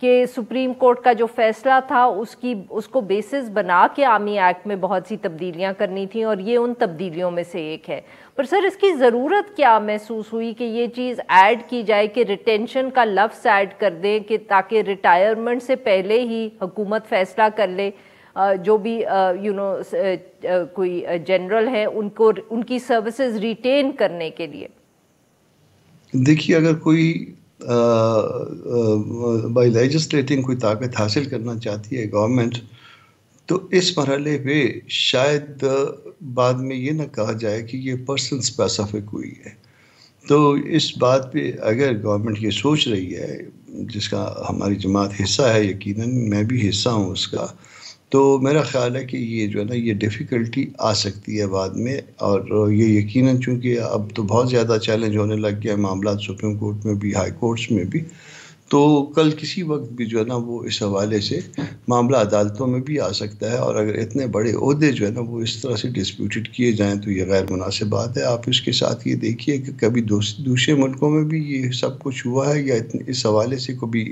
کہ supreme court کا جو فیصلہ تھا اس کو بیسس بنا کے آرمی ایکٹ میں بہت سی تبدیلیاں کرنی تھیں اور یہ ان تبدیلیوں میں سے ایک ہے. پر سر اس کی ضرورت کیا محسوس ہوئی کہ یہ چیز ایڈ کی جائے کہ ریٹینشن کا لفظ ایڈ کر دیں کہ تاکہ ریٹائرمنٹ سے پہلے ہی حکومت فیصلہ کر لے جو بھی کوئی جنرل ہے ان کی سروسز ریٹین کرنے کے لیے؟ دیکھیے اگر کوئی بائی لیجسلیٹنگ کوئی طاقت حاصل کرنا چاہتی ہے گورنمنٹ تو اس مرحلے پہ شاید بعد میں یہ نہ کہا جائے کہ یہ پرسن اسپیسیفک ہوئی ہے. تو اس بات پہ اگر گورنمنٹ یہ سوچ رہی ہے جس کا ہماری جماعت حصہ ہے، یقیناً میں بھی حصہ ہوں اس کا، تو میرا خیال ہے کہ یہ جو ہے نا یہ ڈیفیکلٹی آ سکتی ہے بعد میں. اور یہ یقیناً چونکہ اب تو بہت زیادہ چیلنج ہونے لگ گیا معاملات سپریم کورٹ میں بھی، ہائی کورٹس میں بھی، تو کل کسی وقت بھی جو ہے نا وہ اس حوالے سے معاملہ عدالتوں میں بھی آ سکتا ہے. اور اگر اتنے بڑے عہدے جو ہے نا وہ اس طرح سے ڈسپیوٹڈ کیے جائیں تو یہ غیر مناسب بات ہے. آپ اس کے ساتھ یہ دیکھیے کہ کبھی دوسرے ملکوں میں بھی یہ سب کچھ ہوا ہے یا اس حوالے سے کبھی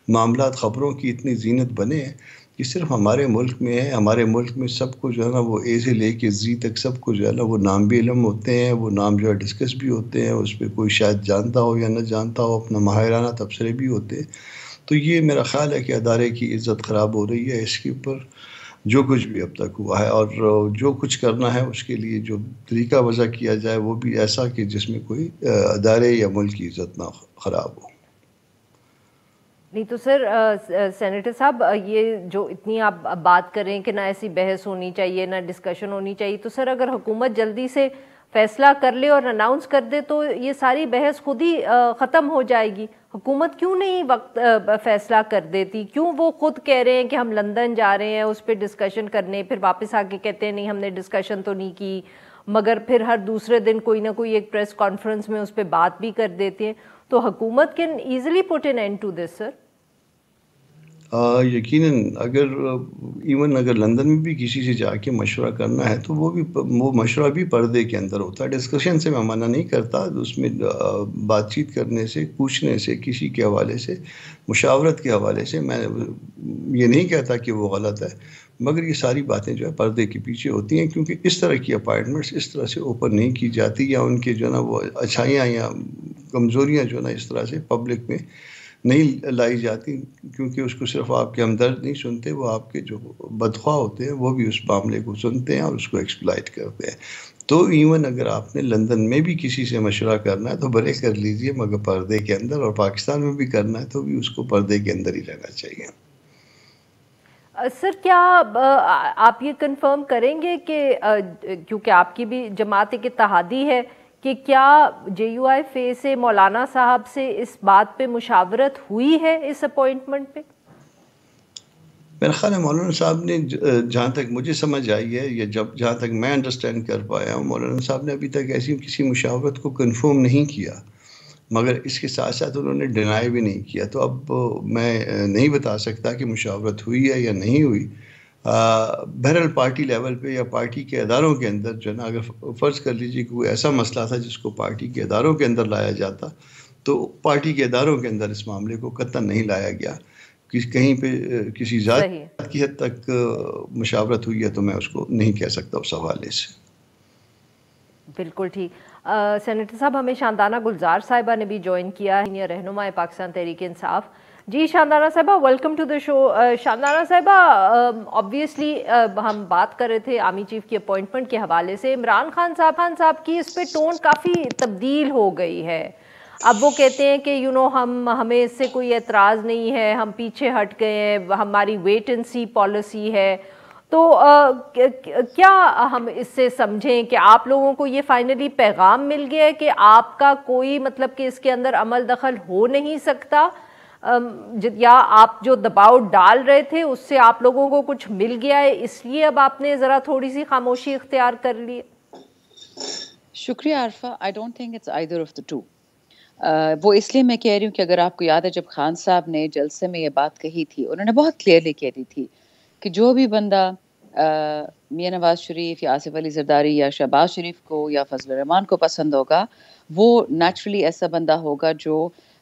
معاملات خبروں کی اتنی زینت بنے ہیں کہ صرف ہمارے ملک میں ہے. ہمارے ملک میں سب کو جو ہے نا وہ اے سے لے کے زی تک سب کو جو ہے نا وہ نام بھی علم ہوتے ہیں، وہ نام جو ہے ڈسکس بھی ہوتے ہیں، اس پہ کوئی شاید جانتا ہو یا نہ جانتا ہو، اپنا ماہرانہ تبصرے بھی ہوتے ہیں. تو یہ میرا خیال ہے کہ ادارے کی عزت خراب ہو رہی ہے اس کے اوپر جو کچھ بھی اب تک ہوا ہے. اور جو کچھ کرنا ہے اس کے لیے جو طریقہ وضع کیا جائے وہ بھی ایسا کہ جس میں کوئی ادارے یا ملک کی عزت نہ خراب ہو. نہیں تو سر سینیٹر صاحب یہ جو اتنی آپ بات کریں کہ نہ ایسی بحث ہونی چاہیے نہ ڈسکشن ہونی چاہیے، تو سر اگر حکومت جلدی سے فیصلہ کر لے اور اناؤنس کر دے تو یہ ساری بحث خود ہی ختم ہو جائے گی. حکومت کیوں نہیں وقت فیصلہ کر دیتی؟ کیوں وہ خود کہہ رہے ہیں کہ ہم لندن جا رہے ہیں اس پہ ڈسکشن کرنے، پھر واپس آ کے کہتے ہیں نہیں ہم نے ڈسکشن تو نہیں کی، مگر پھر ہر دوسرے دن کوئی نہ کوئی ایک پریس کانفرنس میں اس پہ بات بھی کر دیتے ہیں. تو حکومت can easily put an end to this sir. یقیناً اگر لندن میں بھی کسی سے جا کے مشورہ کرنا ہے تو وہ مشورہ بھی پردے کے اندر ہوتا ہے. ڈسکشن سے میں منع نہیں کرتا، اس میں بات چیت کرنے سے، پوچھنے سے، کسی کے حوالے سے، مشاورت کے حوالے سے میں یہ نہیں کہتا کہ وہ غلط ہے، مگر یہ ساری باتیں جو ہے پردے کے پیچھے ہوتی ہیں کیونکہ اس طرح کی اپائنٹمنٹس اس طرح سے اوپن نہیں کی جاتی یا ان کے جو ہے نا وہ اچھائیاں یا کمزوریاں جو ہے نا اس طرح سے پبلک میں نہیں لائی جاتی کیونکہ اس کو صرف آپ کے ہمدرد نہیں سنتے، وہ آپ کے جو بدخواہ ہوتے ہیں وہ بھی اس معاملے کو سنتے ہیں اور اس کو ایکسپلائٹ کرتے ہیں. تو ایون اگر آپ نے لندن میں بھی کسی سے مشورہ کرنا ہے تو بھلے کر لیجئے مگر پردے کے اندر، اور پاکستان میں بھی کرنا ہے تو بھی اس کو پردے کے اندر ہی رہنا چاہیے. سر کیا آپ یہ کنفرم کریں گے کہ کیونکہ آپ کی بھی جماعت ایک اتحادی ہے کہ کیا جے یو آئی فے سے مولانا صاحب سے اس بات پہ مشاورت ہوئی ہے اس اپوائنٹمنٹ پہ؟ میرا خیال ہے مولانا صاحب نے جہاں تک مجھے سمجھ آئی ہے یا جہاں تک میں انڈرسٹینڈ کر پایا ہوں، مولانا صاحب نے ابھی تک ایسی کسی مشاورت کو کنفرم نہیں کیا، مگر اس کے ساتھ ساتھ انہوں نے ڈینائی بھی نہیں کیا. تو اب میں نہیں بتا سکتا کہ مشاورت ہوئی ہے یا نہیں ہوئی. بہرحال پارٹی لیول پہ یا پارٹی کے اداروں کے اندر جو ہے نا اگر فرض کر لیجیے کہ کوئی ایسا مسئلہ تھا جس کو پارٹی کے اداروں کے اندر لایا جاتا تو پارٹی کے اداروں کے اندر اس معاملے کو قطعاً نہیں لایا گیا. کہیں پہ کسی ذات کی حد تک مشاورت ہوئی ہے تو میں اس کو نہیں کہہ سکتا اس حوالے سے. بالکل ٹھیک. سینیٹر صاحب ہمیں شاندانہ گلزار صاحبہ نے بھی جوائن کیا ہے، رہنمائے پاکستان تحریک انصاف. جی شاندانہ صاحبہ ویلکم ٹو دا شو. شاندانہ صاحبہ آبویسلی ہم بات کر رہے تھے آرمی چیف کی اپوائنٹمنٹ کے حوالے سے. عمران خان صاحب کی اس پہ ٹون کافی تبدیل ہو گئی ہے. اب وہ کہتے ہیں کہ ہمیں اس سے کوئی اعتراض نہیں ہے، ہم پیچھے ہٹ گئے ہیں، ہماری ویٹ اینڈ سی پالیسی ہے. تو کیا ہم اس سے سمجھیں کہ آپ لوگوں کو یہ فائنلی پیغام مل گیا ہے کہ آپ کا کوئی مطلب کہ اس کے اندر عمل دخل ہو نہیں سکتا، یا آپ جو دباؤ ڈال رہے تھے اس سے آپ لوگوں کو کچھ مل گیا ہے اس لیے اب آپ نے ذرا تھوڑی سی خاموشی اختیار کر لی؟ شکریہ Arifa. I don't think it's either of the two. وہ اس لیے میں کہہ رہی ہوں کہ اگر آپ کو یاد ہے جب خان صاحب نے جلسے میں یہ بات کہی تھی، انہوں نے بہت کلیئرلی کہہ دی تھی کہ جو بھی بندہ میاں نواز شریف یا آصف علی زرداری یا شہباز شریف کو یا فضل الرحمان کو پسند ہوگا وہ نیچرلی ایسا بندہ ہوگا جو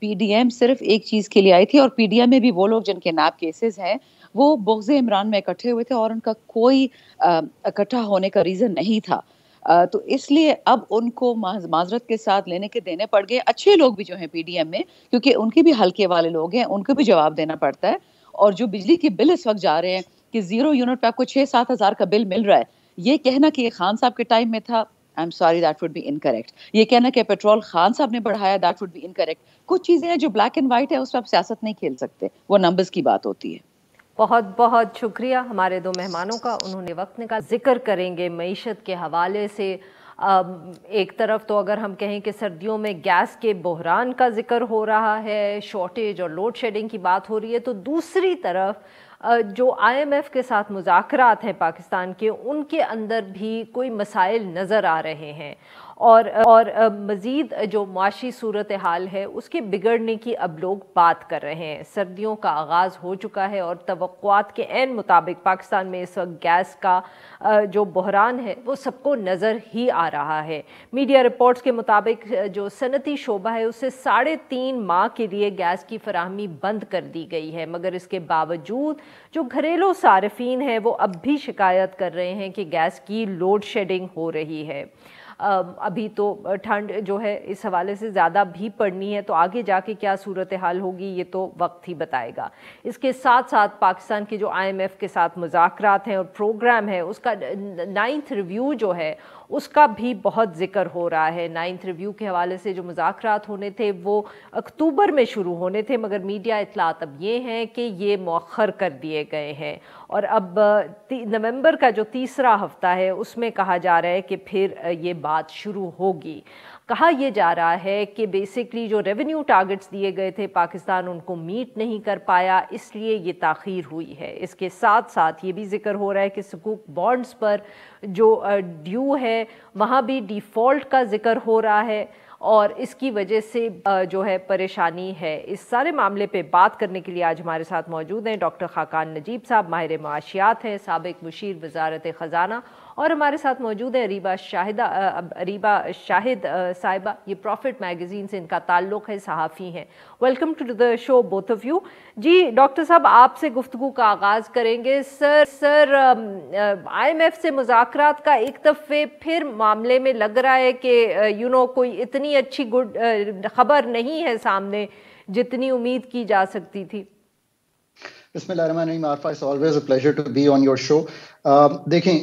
پی ڈی ایم صرف ایک چیز کے لیے آئی تھی, اور پی ڈی ایم میں بھی وہ لوگ جن کے ناب کیسز ہیں وہ بغض عمران میں اکٹھے ہوئے تھے اور ان کا کوئی اکٹھا ہونے کا ریزن نہیں تھا. تو اس لیے اب ان کو معذرت کے ساتھ لینے کے دینے پڑ گئے. اچھے لوگ بھی جو ہیں پی ڈی ایم میں, کیونکہ ان کے بھی حلقے والے لوگ ہیں, ان کو بھی جواب دینا پڑتا ہے. اور جو بجلی کے بل اس وقت جا رہے ہیں کہ 0 یونٹ پہ آپ کو 6-7 ہزار کا بل مل رہا ہے, یہ کہنا کہ یہ خان صاحب کے ٹائم میں تھا, I'm sorry, that would be incorrect. یہ کہنا کہ پیٹرول خان صاحب نے بڑھایا, that would be incorrect. کچھ چیزیں ہیں جو بلیک اینڈ وائٹ ہے, اس پہ آپ سیاست نہیں کھیل سکتے, وہ نمبرز کی بات ہوتی ہے. بہت بہت شکریہ ہمارے دو مہمانوں کا, انہوں نے وقت نکالا. ذکر کریں گے معیشت کے حوالے سے. ایک طرف تو اگر ہم کہیں کہ سردیوں میں گیس کے بحران کا ذکر ہو رہا ہے, شارٹیج اور لوڈ شیڈنگ کی بات ہو رہی ہے, تو دوسری طرف جو آئی ایم ایف کے ساتھ مذاکرات ہیں پاکستان کے, ان کے اندر بھی کوئی مسائل نظر آ رہے ہیں, اور مزید جو معاشی صورتحال ہے اس کے بگڑنے کی اب لوگ بات کر رہے ہیں. سردیوں کا آغاز ہو چکا ہے اور توقعات کے عین مطابق پاکستان میں اس وقت گیس کا جو بحران ہے وہ سب کو نظر ہی آ رہا ہے. میڈیا رپورٹس کے مطابق جو صنعتی شعبہ ہے اسے 3.5 ماہ کے لیے گیس کی فراہمی بند کر دی گئی ہے, مگر اس کے باوجود جو گھریلو صارفین ہیں وہ اب بھی شکایت کر رہے ہیں کہ گیس کی لوڈ شیڈنگ ہو رہی ہے. ابھی تو ٹھنڈ جو ہے اس حوالے سے زیادہ بھی پڑنی ہے, تو آگے جا کے کیا صورتحال ہوگی یہ تو وقت ہی بتائے گا. اس کے ساتھ ساتھ پاکستان کے جو آئی ایم ایف کے ساتھ مذاکرات ہیں اور پروگرام ہے اس کا 9th ریویو جو ہے اس کا بھی بہت ذکر ہو رہا ہے. 9th ریویو کے حوالے سے جو مذاکرات ہونے تھے وہ اکتوبر میں شروع ہونے تھے, مگر میڈیا اطلاعات اب یہ ہیں کہ یہ مؤخر کر دیے گئے ہیں, اور اب نومبر کا جو تیسرا ہفتہ ہے اس میں کہا جا رہا ہے کہ پھر یہ بات شروع ہوگی. کہا یہ جا رہا ہے کہ بیسکلی جو ریونیو ٹارگٹس دیے گئے تھے پاکستان ان کو میٹ نہیں کر پایا, اس لیے یہ تاخیر ہوئی ہے. اس کے ساتھ ساتھ یہ بھی ذکر ہو رہا ہے کہ سکوک بانڈز پر جو ڈیو ہے وہاں بھی ڈیفالٹ کا ذکر ہو رہا ہے, اور اس کی وجہ سے جو ہے پریشانی ہے. اس سارے معاملے پہ بات کرنے کے لیے آج ہمارے ساتھ موجود ہیں ڈاکٹر خاقان نجیب صاحب, ماہر معاشیات ہیں, سابق مشیر وزارت خزانہ, اور ہمارے ساتھ موجود ہیں اریبہ شاہد صاحبہ, یہ پروفٹ میگزین سے ان کا تعلق ہے, صحافی ہیں. Welcome to the show both of you. جی ڈاکٹر صاحب, آپ سے گفتگو کا آغاز کریں گے. سر آئی ایم ایف سے مذاکرات کا ایک دفعہ پھر معاملے میں لگ رہا ہے کہ کوئی اتنی اچھی خبر نہیں ہے سامنے جتنی امید کی جا سکتی تھی. بسم اللہ الرحمن الرحیم. Arifa, it's always a pleasure to be on your show. دیکھیں,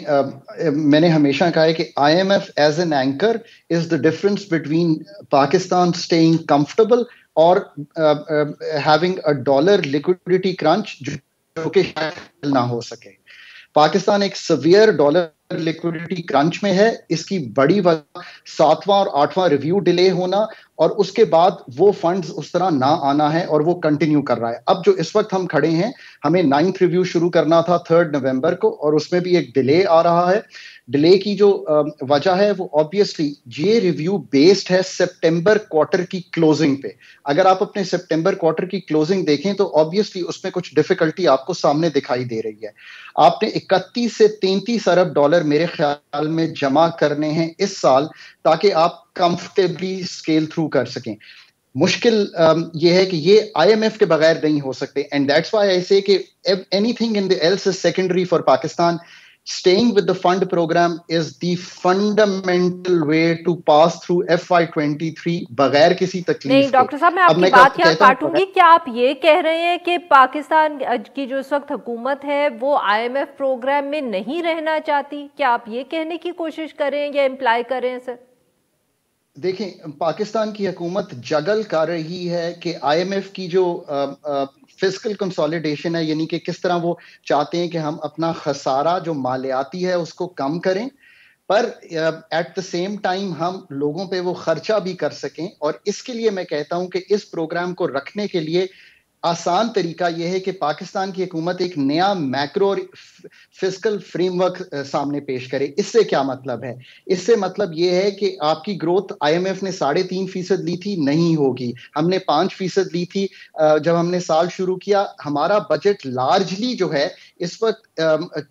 میں نے ہمیشہ کہا ہے کہ I M F as an anchor is the difference between Pakistan staying comfortable اور having a dollar liquidity crunch جو کہ شاید نہ ہو سکے. پاکستان ایک سیویئر ڈالر لیکوڈیٹی کرنچ میں ہے. اس کی بڑی وجہ 7واں اور 8واں ریویو ڈیلے ہونا اور اس کے بعد وہ فنڈز اس طرح نہ آنا ہے, اور وہ کنٹینیو کر رہا ہے. اب جو اس وقت ہم کھڑے ہیں, ہمیں 9th ریویو شروع کرنا تھا 3 نومبر کو, اور اس میں بھی ایک ڈیلے آ رہا ہے. ڈیلے کی جو وجہ ہے وہ آبویسلی یہ ریویو بیسڈ ہے سپٹمبر کوارٹر کی کلوزنگ پہ. اگر آپ اپنے سپٹمبر کوارٹر کی کلوزنگ دیکھیں تو آبویسلی اس میں کچھ ڈیفیکلٹی آپ کو سامنے دکھائی دے رہی ہے. آپ نے 31 سے 33 ارب ڈالر میرے خیال میں جمع کرنے ہیں اس سال تاکہ آپ کمفرٹیبلی اسکیل تھرو کر سکیں. مشکل یہ ہے کہ یہ آئی ایم ایف کے بغیر نہیں ہو سکتے, اینڈ دیٹس وائی آئی سے کہ anything in the else is secondary for Pakistan. Staying with the fund program is the fundamental way to pass through FY23 بغیر کسی تکلیف. نہیں ڈاکٹر صاحب, میں آپ کی بات یہاں کاٹوں گی. کیا آپ یہ کہہ رہے ہیں کہ پاکستان کی جو اس وقت حکومت ہے وہ آئی ایم ایف پروگرام میں نہیں رہنا چاہتی؟ کیا آپ یہ کہنے کی کوشش کر رہے ہیں یا امپلائی کر رہے ہیں سر؟ دیکھیں, پاکستان کی حکومت جگل کر رہی ہے کہ آئی ایم ایف کی جو فسکل کنسالیڈیشن ہے, یعنی کہ کس طرح وہ چاہتے ہیں کہ ہم اپنا خسارہ جو مالیاتی ہے اس کو کم کریں, پر ایٹ دا سیم ٹائم ہم لوگوں پہ وہ خرچہ بھی کر سکیں. اور اس کے لیے میں کہتا ہوں کہ اس پروگرام کو رکھنے کے لیے آسان طریقہ یہ ہے کہ پاکستان کی حکومت ایک نیا میکرو فسکل فریم ورک سامنے پیش کرے. اس سے کیا مطلب ہے؟ اس سے مطلب یہ ہے کہ آپ کی گروتھ آئی ایم ایف نے 3.5% لی تھی, نہیں ہوگی. ہم نے 5% لی تھی جب ہم نے سال شروع کیا. ہمارا بجٹ لارجلی جو ہے اس وقت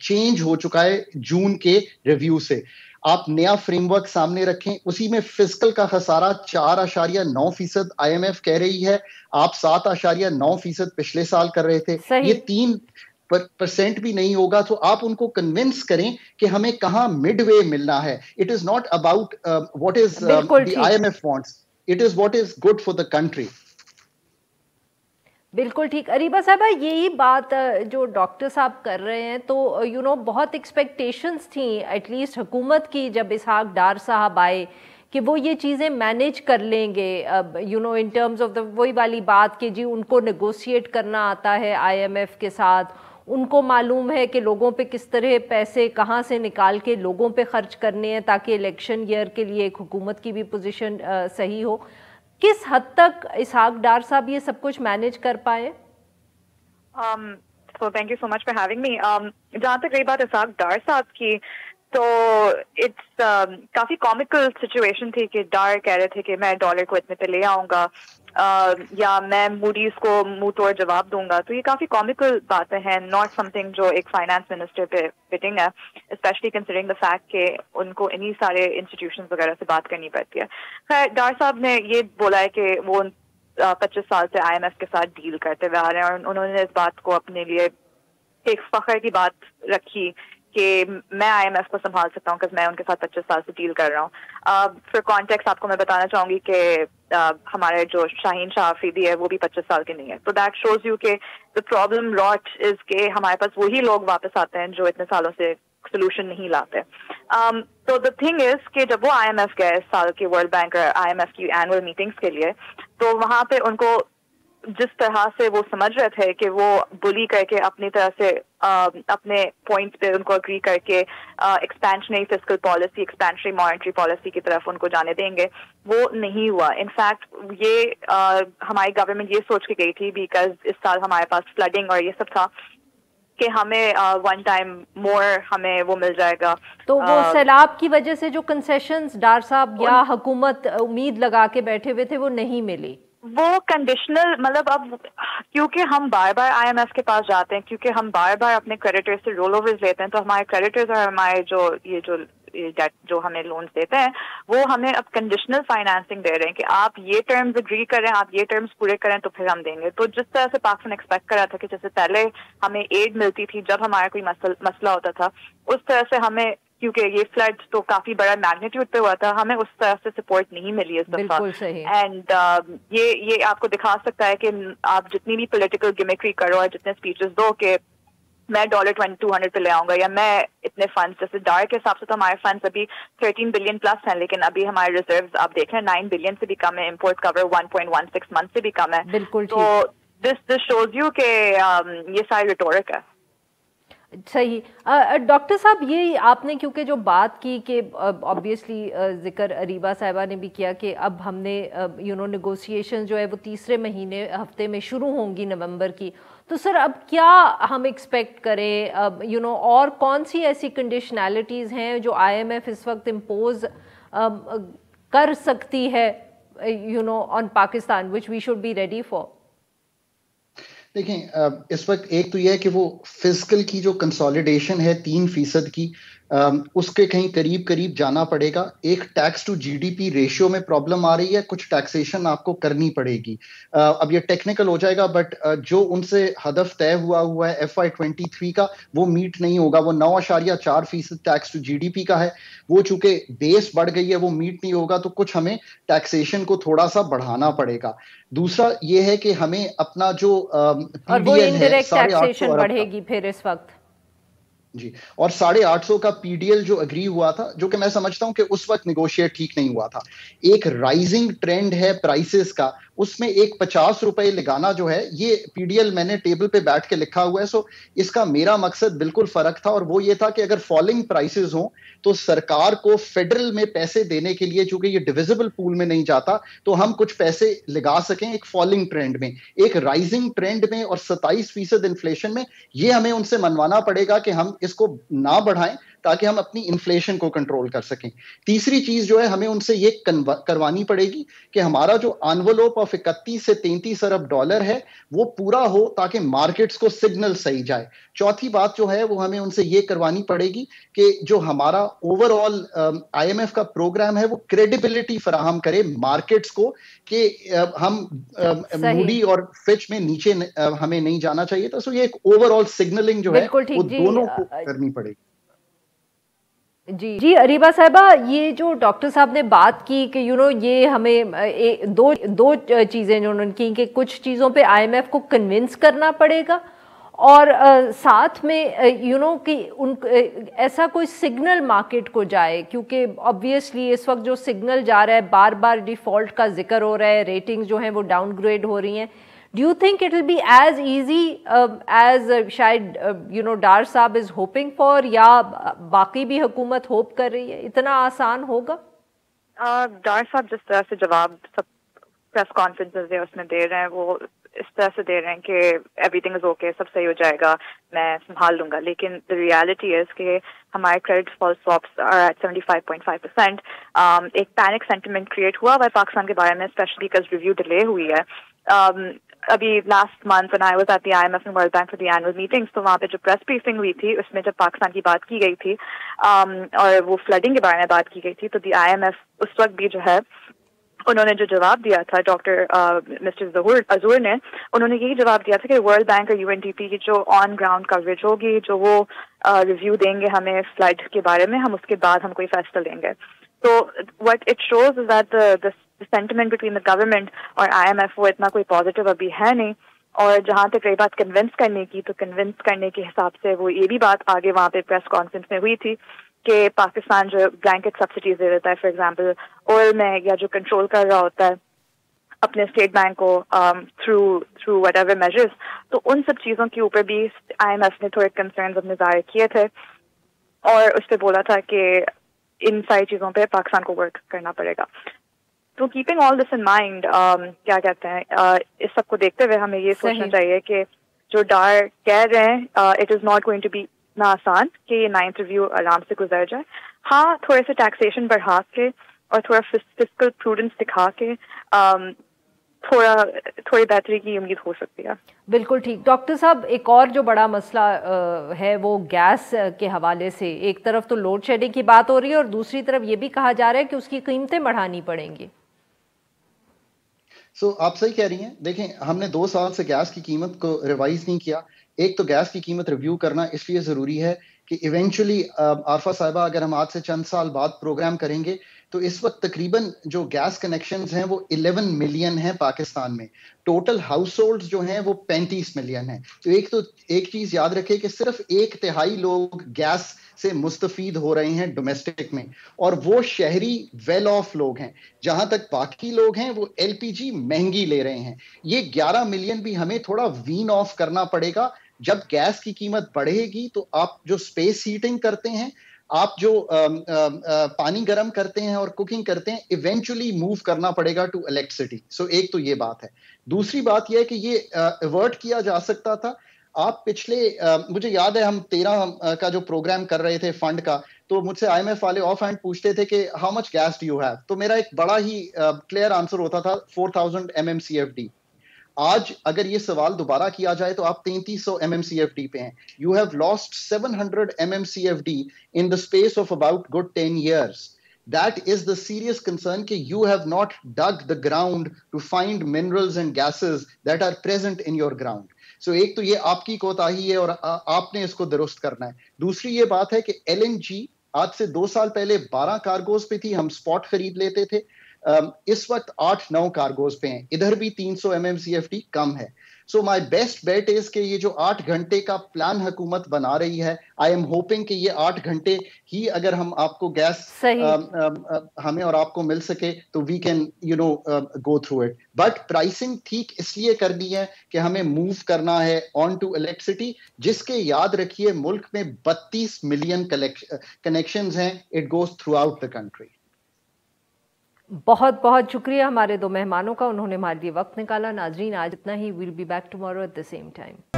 چینج ہو چکا ہے جون کے ریویو سے. آپ نیا فریم ورک سامنے رکھیں, اسی میں فسکل کا خسارہ 4.9% IMF کہہ رہی ہے, آپ 7.9% پچھلے سال کر رہے تھے, یہ 3% بھی نہیں ہوگا, تو آپ ان کو کنونس کریں کہ ہمیں کہاں مڈ وے ملنا ہے. It is not about what is the IMF wants, it is what is good for the country. بالکل ٹھیک. اریبہ صاحبہ, یہی بات جو ڈاکٹر صاحب کر رہے ہیں, تو بہت ایکسپیکٹیشنز تھیں ایٹ لیسٹ حکومت کی جب اسحاق ڈار صاحب آئے کہ وہ یہ چیزیں مینیج کر لیں گے, ان ٹرمز آف وہی والی بات کہ جی ان کو نیگوشیٹ کرنا آتا ہے IMF کے ساتھ, ان کو معلوم ہے کہ لوگوں پہ کس طرح پیسے کہاں سے نکال کے لوگوں پہ خرچ کرنے ہیں تاکہ الیکشن ایئر کے لیے ایک حکومت کی بھی پوزیشن صحیح ہو. کس حد تک اسحاق ڈار صاحب یہ سب کچھ مینیج کر پائے؟ So thank you so much for having me. جہاں تک رہی بات اسحاق ڈار صاحب کی, تو اٹس کافی کامیکل سچویشن تھی کہ ڈار کہہ رہے تھے کہ میں ڈالر کو اتنے پہ لے آؤں گا یا میں موڈیز کو منہ توڑ جواب دوں گا. تو یہ کافی کامیکل باتیں ہیں, ناٹ سم تھنگ جو ایک فائنانس منسٹر پہ فٹنگ ہے, اسپیشلی کنسیڈرنگ دا فیکٹ کہ ان کو انہی سارے انسٹیٹیوشنز وغیرہ سے بات کرنی پڑتی ہے. خیر, ڈار صاحب نے یہ بولا ہے کہ وہ 25 سال سے IMF کے ساتھ ڈیل کرتے ہوئے آ رہے ہیں, اور انہوں نے اس بات کو اپنے لیے ایک فخر کی بات رکھی کہ میں IMF کو سنبھال سکتا ہوں کہ میں ان کے ساتھ 25 سال سے ڈیل کر رہا ہوں. فور کانٹیکسٹ آپ کو میں بتانا چاہوں گی کہ ہمارے جو شاہین شاہ آفریدی ہے وہ بھی 25 سال کے نہیں ہے. تو دیٹ شوز یو کہ دا پرابلم راٹ از کہ ہمارے پاس وہی لوگ واپس آتے ہیں جو اتنے سالوں سے سولوشن نہیں لاتے. تو دا تھنگ از کہ جب وہ IMF گئے اس سال کی ورلڈ بینک اور IMF کی اینول میٹنگس کے لیے, تو وہاں پہ ان کو جس طرح سے وہ سمجھ رہے تھے کہ وہ بلی کر کے اپنی طرح سے اپنے پوائنٹ پہ ان کو اگری کر کے ایکسپینشنری فسکل پالیسی, ایکسپینشنری مانیٹری پالیسی کی طرف ان کو جانے دیں گے, وہ نہیں ہوا. انفیکٹ یہ ہماری گورنمنٹ یہ سوچ کے گئی تھی بیکاز اس سال ہمارے پاس فلڈنگ اور یہ سب تھا کہ ہمیں ون ٹائم مور ہمیں وہ مل جائے گا. تو وہ سیلاب کی وجہ سے جو کنسیشنز ڈار صاحب یا حکومت امید لگا کے بیٹھے ہوئے تھے وہ نہیں ملی, وہ کنڈیشنل, مطلب اب کیونکہ ہم بار بار IMF کے پاس جاتے ہیں, کیونکہ ہم بار بار اپنے کریڈیٹر سے رول اوورز لیتے ہیں, تو ہمارے کریڈیٹرز اور ہمارے جو ہمیں لونز دیتے ہیں وہ ہمیں اب کنڈیشنل فائنانسنگ دے رہے ہیں کہ آپ یہ ٹرمز اگری کریں, آپ یہ ٹرمز پورے کریں تو پھر ہم دیں گے. تو جس طرح سے پاکستان ایکسپیکٹ کر رہا تھا کہ جیسے پہلے ہمیں ایڈ ملتی تھی جب ہمارا کوئی مسئلہ ہوتا تھا, اس طرح سے ہمیں, کیونکہ یہ فلڈ تو کافی بڑا میگنیٹیوڈ پہ ہوا تھا, ہمیں اس طرح سے سپورٹ نہیں ملی اس دفعہ. اینڈ یہ آپ کو دکھا سکتا ہے کہ آپ جتنی بھی پولیٹیکل گیمکری کرو اور جتنے اسپیچز دو کہ میں $200 پہ لے آؤں گا یا میں اتنے فنڈس, جیسے ڈار کے حساب سے تو ہمارے فنڈس ابھی 13 بلین پلس ہیں, لیکن ابھی ہمارے ریزروز آپ دیکھیں 9 بلین سے بھی کم ہے, امپورٹ کور 1.16 منتھ سے بھی کم ہے. بالکل. تو دس شوز یو کہ یہ ساری ریٹورک ہے. صحیح. ڈاکٹر صاحب, یہ آپ نے کیونکہ جو بات کی کہ آبویسلی ذکر اریبہ صاحبہ نے بھی کیا کہ اب ہم نے نیگوسیشن جو ہے وہ تیسرے ہفتے میں شروع ہوں گی نومبر کی, تو سر اب کیا ہم ایکسپیکٹ کریں, اور کون سی ایسی کنڈیشنالٹیز ہیں جو IMF اس وقت امپوز کر سکتی ہے on Pakistan which we should be ready for? دیکھیں, اس وقت ایک تو یہ ہے کہ وہ فزیکل کی جو کنسالیڈیشن ہے 3% کی, اس کے کہیں قریب جانا پڑے گا. ایک ٹیکس ٹو GDP ریشیو میں پرابلم آ رہی ہے, کچھ ٹیکسیشن آپ کو کرنی پڑے گی. اب یہ ٹیکنیکل ہو جائے گا, بٹ جو ان سے ہدف طے ہوا ہے FY23 کا وہ میٹ نہیں ہوگا. وہ 9.4% ٹیکس ٹو GDP کا ہے, وہ چونکہ بیس بڑھ گئی ہے وہ میٹ نہیں ہوگا, تو کچھ ہمیں ٹیکسیشن کو تھوڑا سا بڑھانا پڑے گا. دوسرا یہ ہے کہ ہمیں اپنا جو PDL ہے 850 بڑھے گی پھر اس وقت جی, اور 850 کا PDL جو اگری ہوا تھا, جو کہ میں سمجھتا ہوں کہ اس وقت نیگوشیٹ ٹھیک نہیں ہوا تھا. ایک رائزنگ ٹرینڈ ہے پرائسز کا, اس میں ایک $50 لگانا جو ہے, یہ PDL میں نے ٹیبل پہ بیٹھ کے لکھا ہوا ہے. سو اس کا میرا مقصد بالکل فرق تھا, اور وہ یہ تھا کہ اگر فالنگ پرائسز ہوں تو سرکار کو فیڈرل میں پیسے دینے کے لیے, چونکہ یہ ڈویزبل پول میں نہیں جاتا, تو ہم کچھ پیسے لگا سکیں ایک فالنگ ٹرینڈ میں. ایک رائزنگ ٹرینڈ میں اور 27% انفلیشن میں یہ ہمیں ان سے منوانا پڑے گا کہ ہم اس کو نہ بڑھائیں, تاکہ ہم اپنی انفلیشن کو کنٹرول کر سکیں. تیسری چیز جو ہے ہمیں ان سے یہ کروانی پڑے گی کہ ہمارا جو انویلوپ آف 31 سے 33 ارب ڈالر ہے وہ پورا ہو تاکہ مارکیٹس کو سگنل صحیح جائے. چوتھی بات جو ہے وہ ہمیں ان سے یہ کروانی پڑے گی کہ جو ہمارا overall I M F کا پروگرام ہے وہ کریڈیبلٹی فراہم کرے مارکیٹس کو کہ ہم موڈی اور فچ میں نیچے ہمیں نہیں جانا چاہیے تھا. سو یہ ایک اوور آل سگنلنگ جو ہے وہ دونوں کو کرنی پڑے گی. جی اریبہ صاحبہ، یہ جو ڈاکٹر صاحب نے بات کی کہ یہ ہمیں دو چیزیں جو انہوں نے کی کہ کچھ چیزوں پہ آئی ایم ایف کو کنونس کرنا پڑے گا اور ساتھ میں کہ ایسا کوئی سگنل مارکیٹ کو جائے، کیونکہ آبویسلی اس وقت جو سگنل جا رہا ہے بار بار ڈیفالٹ کا ذکر ہو رہا ہے، ریٹنگز جو ہیں وہ ڈاؤن گریڈ ہو رہی ہیں. Do you think it will be as easy as شاید ڈار صاحب از ہوپنگ فار، یا باقی بھی حکومت ہوپ کر رہی ہے، اتنا آسان ہوگا؟ ڈار صاحب جس طرح سے جواب سب پریس کانفرنسز اس میں دے رہے ہیں وہ اس طرح سے دے رہے ہیں کہ ایوری تھنگ از اوکے، سب صحیح ہو جائے گا، میں سنبھال لوں گا. لیکن the reality is کہ ہمارے کریڈٹ ڈیفالٹ سواپس are at 75.5%. ایک پینک سینٹیمنٹ کریٹ ہوا ہوا ہے پاکستان کے بارے میں، اسپیشلی بیکاز ریویو ڈیلے ہوئی ہے. ابھی last month when I was at the IMF and World Bank for the annual meetings، تو وہاں پہ جو پریس بریفنگ ہوئی تھی اس میں جب پاکستان کی بات کی گئی تھی اور وہ فلڈنگ کے بارے میں بات کی گئی تھی، تو دی IMF اس وقت بھی جو ہے انہوں نے جو جواب دیا تھا ڈاکٹر مسٹر ظہور نے، انہوں نے یہی جواب دیا تھا کہ ورلڈ بینک اور UNDP کی جو آن گراؤنڈ کوریج ہوگی، جو وہ ریویو دیں گے ہمیں فلڈ کے بارے میں، ہم اس کے بعد ہم کوئی فیصلہ لیں گے. تو what it shows is that the sentiment between the government اور IMF وہ اتنا کوئی پازیٹیو ابھی ہے نہیں. اور جہاں تک رہی بات کنونس کرنے کی، تو کنونس کرنے کے حساب سے وہ یہ بھی بات آگے وہاں پہ پریس کانفرنس میں ہوئی تھی کہ پاکستان جو بلینکٹ سبسڈیز دے دیتا ہے، فار ایگزامپل آئل میں، یا جو کنٹرول کر رہا ہوتا ہے اپنے اسٹیٹ بینک کو تھرو وٹ ایور میجرز، تو ان سب چیزوں کے اوپر بھی IMF نے تھوڑے کنسرنز اپنے ظاہر کیے تھے اور اس پہ بولا تھا کہ ان ساری چیزوں پہ پاکستان کو ورک کرنا پڑے گا. تو keeping all this in mind, کیا کہتے ہیں، اس سب کو دیکھتے ہوئے ہمیں یہ سوچنا چاہیے کہ جو ڈار کہہ رہے ہیں it is not going to be اتنا آسان کہ یہ 9th ریویو آرام سے گزر جائے. ہاں تھوڑے سے ٹیکسیشن بڑھا کے اور تھوڑا فسکل پروڈنس دکھا کے تھوڑی بہتری کی امید ہو سکتی ہے. بالکل ٹھیک. ڈاکٹر صاحب، ایک اور جو بڑا مسئلہ ہے وہ گیس کے حوالے سے، ایک طرف تو لوڈ شیڈنگ کی بات ہو رہی ہے اور دوسری طرف یہ بھی کہا جا رہا ہے کہ اس کی قیمتیں بڑھانی پڑیں گی. آپ صحیح کہہ رہی ہیں. دیکھیں، ہم نے 2 سال سے گیس کی قیمت کو ریوائز نہیں کیا. ایک تو گیس کی قیمت ریویو کرنا اس لیے ضروری ہے کہ ایونچولی عارفہ صاحبہ اگر ہم آج سے چند سال بعد پروگرام کریں گے تو اس وقت تقریباً جو گیس کنیکشنز ہیں وہ 11 ملین ہیں پاکستان میں. ٹوٹل ہاؤس ہولڈز جو ہیں وہ 35 ملین ہیں. تو ایک چیز یاد رکھے کہ صرف 1/3 لوگ گیس سے مستفید ہو رہے ہیں ڈومیسٹک میں، اور وہ شہری ویل آف لوگ ہیں. جہاں تک باقی لوگ ہیں وہ LPG مہنگی لے رہے ہیں. یہ 11 ملین بھی ہمیں تھوڑا وین آف کرنا پڑے گا. جب گیس کی قیمت بڑھے گی تو آپ جو اسپیس ہیٹنگ کرتے ہیں، آپ جو پانی گرم کرتے ہیں اور کوکنگ کرتے ہیں، ایونچولی موو کرنا پڑے گا ٹو الیکٹریسٹی. سو ایک تو یہ بات ہے. دوسری بات یہ ہے کہ یہ ایورٹ کیا جا سکتا تھا. آپ پچھلے مجھے یاد ہے ہم 13 کا جو پروگرام کر رہے تھے فنڈ کا، تو مجھ سے IMF والے آف ہینڈ پوچھتے تھے کہ how much gas do you have, تو میرا ایک بڑا ہی کلیئر آنسر ہوتا تھا 4000 MMCFD. آج اگر یہ سوال دوبارہ کیا جائے تو آپ 3300 MMCFD پہ ہیں. You have lost 700 MMCFD in the space of about good 10 years. That is the serious concern کہ you have not dug the ground to find minerals and gases that are present in your ground. So ایک تو یہ آپ کی کوتاہی ہے اور آپ نے اس کو درست کرنا ہے. دوسری یہ بات ہے کہ LNG آج سے 2 سال پہلے 12 کارگوز پہ تھی، ہم سپاٹ خرید لیتے تھے. اس وقت 8-9 کارگوز پہ ہیں. ادھر بھی 300 MMCFD کم ہے. سو مائی بیسٹ بیٹ از کہ یہ جو 8 گھنٹے کا پلان حکومت بنا رہی ہے، آئی ایم ہوپنگ کہ یہ 8 گھنٹے ہی اگر ہم آپ کو گیس ہمیں اور آپ کو مل سکے تو we can go through it. But pricing ٹھیک اس لیے کرنی ہے کہ ہمیں موو کرنا ہے آن ٹو الیکٹریسٹی، جس کے یاد رکھیے ملک میں 32 ملین کنیکشنز ہیں. It goes through out the country. بہت بہت شکریہ ہمارے 2 مہمانوں کا، انہوں نے ہمارے لیے وقت نکالا. ناظرین آج اتنا ہی. We'll be back tomorrow at the same time.